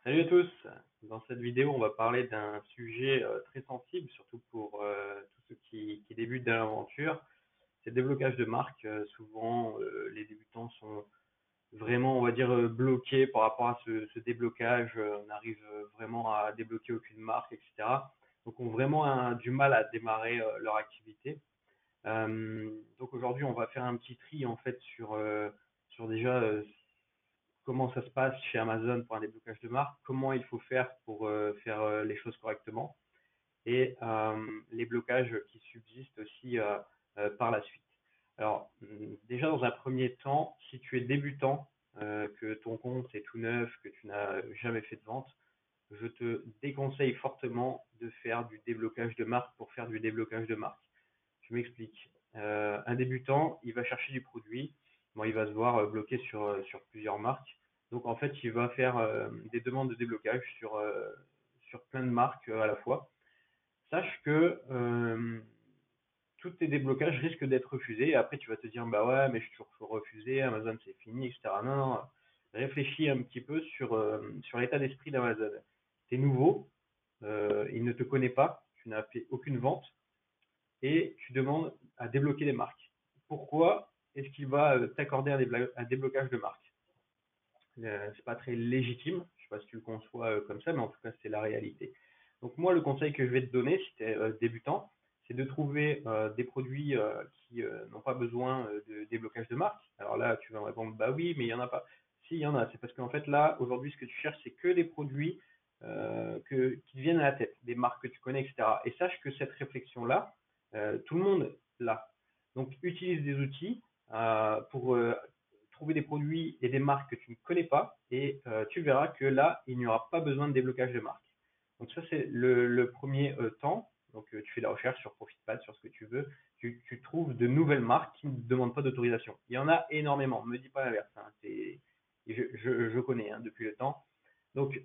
Salut à tous! Dans cette vidéo, on va parler d'un sujet très sensible, surtout pour tous ceux qui débutent dans l'aventure. C'est le déblocage de marque. Souvent, les débutants sont vraiment, on va dire, bloqués par rapport à ce déblocage. On n'arrive vraiment à débloquer aucune marque, etc. Donc, ont vraiment du mal à démarrer leur activité. Donc aujourd'hui, on va faire un petit tri en fait sur déjà comment ça se passe chez Amazon pour un déblocage de marque, comment il faut faire pour faire les choses correctement et les blocages qui subsistent aussi par la suite. Alors, déjà dans un premier temps, si tu es débutant, que ton compte est tout neuf, que tu n'as jamais fait de vente, je te déconseille fortement de faire du déblocage de marque pour faire du déblocage de marque. Je m'explique. Un débutant, il va chercher du produit. Bon, il va se voir bloqué sur plusieurs marques. Donc, en fait, il va faire des demandes de déblocage sur plein de marques à la fois. Sache que tous tes déblocages risquent d'être refusés. Et après, tu vas te dire, bah ouais, mais je suis toujours refusé, Amazon c'est fini, etc. Non, non, réfléchis un petit peu sur l'état d'esprit d'Amazon. Tu es nouveau, il ne te connaît pas, tu n'as fait aucune vente et tu demandes à débloquer des marques. Pourquoi est-ce qu'il va t'accorder un déblocage de marque? C'est pas très légitime, je sais pas si tu le conçois comme ça, mais en tout cas c'est la réalité. Donc moi le conseil que je vais te donner si tu es débutant, c'est de trouver des produits qui n'ont pas besoin de déblocage de marque. Alors là tu vas me répondre bah oui mais il y en a pas. Si il y en a, c'est parce qu'en fait là aujourd'hui ce que tu cherches c'est que des produits qui te viennent à la tête, des marques que tu connais, etc. Et sache que cette réflexion-là, tout le monde l'a. Donc utilise des outils pour trouver des produits et des marques que tu ne connais pas et tu verras que là, il n'y aura pas besoin de déblocage de marque. Donc ça, c'est le premier temps. Donc tu fais de la recherche sur ProfitPad, sur ce que tu veux. Tu trouves de nouvelles marques qui ne demandent pas d'autorisation. Il y en a énormément. Ne me dis pas l'inverse. Hein. Je connais hein, depuis le temps. Donc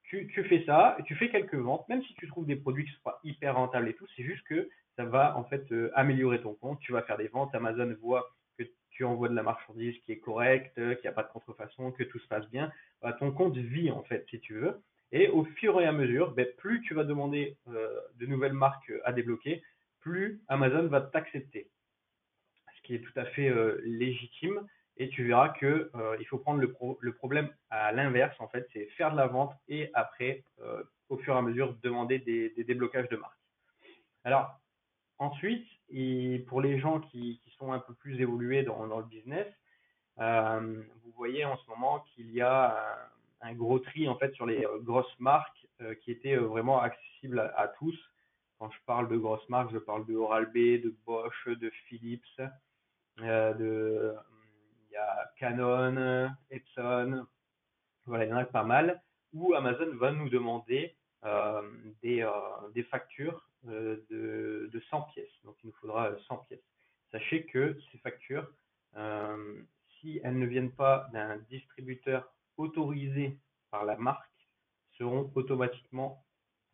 tu fais ça, tu fais quelques ventes, même si tu trouves des produits qui ne sont pas hyper rentables et tout, c'est juste que ça va en fait améliorer ton compte. Tu vas faire des ventes, Amazon voit que tu envoies de la marchandise qui est correcte, qu'il n'y a pas de contrefaçon, que tout se passe bien. Bah, ton compte vit en fait, si tu veux. Et au fur et à mesure, ben, plus tu vas demander de nouvelles marques à débloquer, plus Amazon va t'accepter, ce qui est tout à fait légitime. Et tu verras que il faut prendre le problème à l'inverse, en fait, c'est faire de la vente et après, au fur et à mesure, demander des déblocages de marque. Alors, ensuite, et pour les gens qui sont un peu plus évolués dans le business, vous voyez en ce moment qu'il y a un gros tri en fait sur les grosses marques qui étaient vraiment accessibles à tous. Quand je parle de grosses marques, je parle de Oral-B, de Bosch, de Philips, il y a Canon, Epson, voilà, il y en a pas mal, où Amazon va nous demander euh, des factures de 100 pièces. Donc il nous faudra 100 pièces. Sachez que ces factures, euh, si elles ne viennent pas d'un distributeur autorisé par la marque, seront automatiquement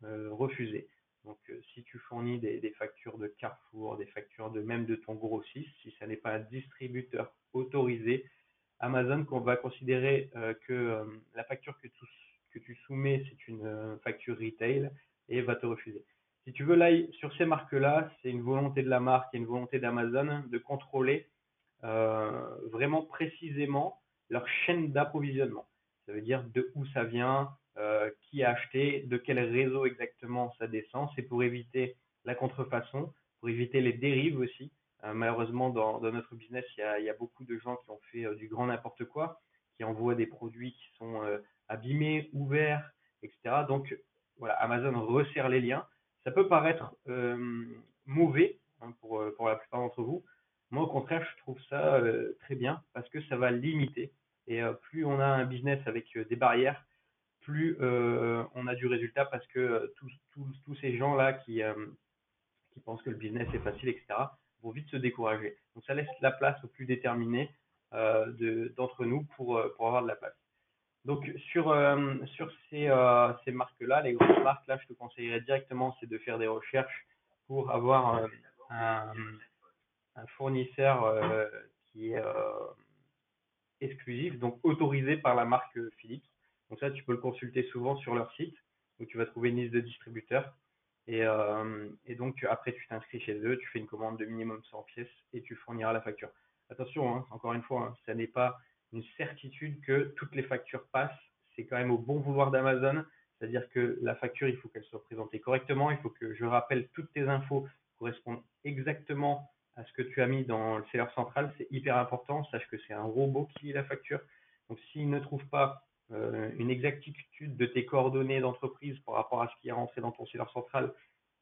refusées. Donc, si tu fournis des factures de Carrefour, des factures de même de ton grossiste, si ça n'est pas un distributeur autorisé, Amazon qu'on va considérer que la facture que tu soumets, c'est une facture retail et va te refuser. Si tu veux, là, sur ces marques-là, c'est une volonté de la marque et une volonté d'Amazon de contrôler vraiment précisément leur chaîne d'approvisionnement. Ça veut dire de où ça vient, qui a acheté, de quel réseau exactement ça descend. C'est pour éviter la contrefaçon, pour éviter les dérives aussi. Malheureusement, dans notre business, il y a beaucoup de gens qui ont fait du grand n'importe quoi, qui envoient des produits qui sont abîmés, ouverts, etc. Donc, voilà, Amazon resserre les liens. Ça peut paraître mauvais hein, pour la plupart d'entre vous. Moi, au contraire, je trouve ça très bien parce que ça va limiter. Et plus on a un business avec des barrières, plus on a du résultat parce que tous ces gens-là qui pensent que le business est facile, etc., vont vite se décourager. Donc ça laisse la place aux plus déterminés d'entre nous pour avoir de la place. Donc sur ces marques-là, les grosses marques, là, je te conseillerais directement, c'est de faire des recherches pour avoir un, un fournisseur qui est exclusif, donc autorisé par la marque Philips. Donc ça, tu peux le consulter souvent sur leur site où tu vas trouver une liste de distributeurs. Et donc, après, tu t'inscris chez eux, tu fais une commande de minimum 100 pièces et tu fourniras la facture. Attention, hein, encore une fois, hein, ça n'est pas une certitude que toutes les factures passent. C'est quand même au bon vouloir d'Amazon. C'est-à-dire que la facture, il faut qu'elle soit présentée correctement. Il faut que je rappelle toutes tes infos correspondent exactement à ce que tu as mis dans le seller central. C'est hyper important. Sache que c'est un robot qui lit la facture. Donc, s'il ne trouve pas une exactitude de tes coordonnées d'entreprise par rapport à ce qui est rentré dans ton seller central,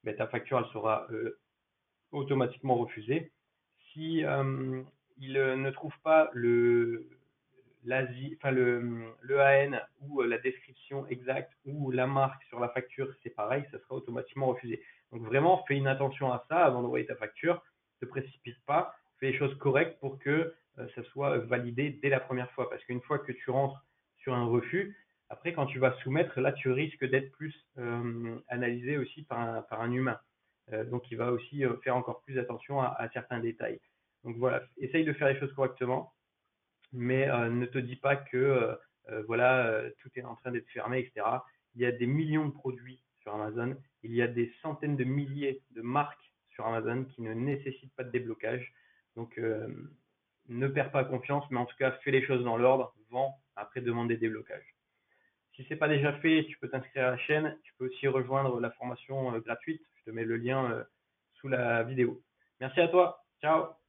ben, ta facture elle sera automatiquement refusée. Si il ne trouve pas enfin le AN ou la description exacte ou la marque sur la facture, c'est pareil, ça sera automatiquement refusé. Donc vraiment, fais une attention à ça avant d'envoyer ta facture. Ne te précipite pas, fais les choses correctes pour que ça soit validé dès la première fois. Parce qu'une fois que tu rentres sur un refus, après quand tu vas soumettre, là tu risques d'être plus analysé aussi par un humain. Donc il va aussi faire encore plus attention à certains détails. Donc voilà, essaye de faire les choses correctement, mais ne te dis pas que voilà, tout est en train d'être fermé, etc. Il y a des millions de produits sur Amazon, il y a des centaines de milliers de marques sur Amazon qui ne nécessitent pas de déblocage. Donc ne perds pas confiance, mais en tout cas fais les choses dans l'ordre, vends, après demande des déblocages. Si c'est pas déjà fait, tu peux t'inscrire à la chaîne, tu peux aussi rejoindre la formation gratuite, je te mets le lien sous la vidéo. Merci à toi, ciao.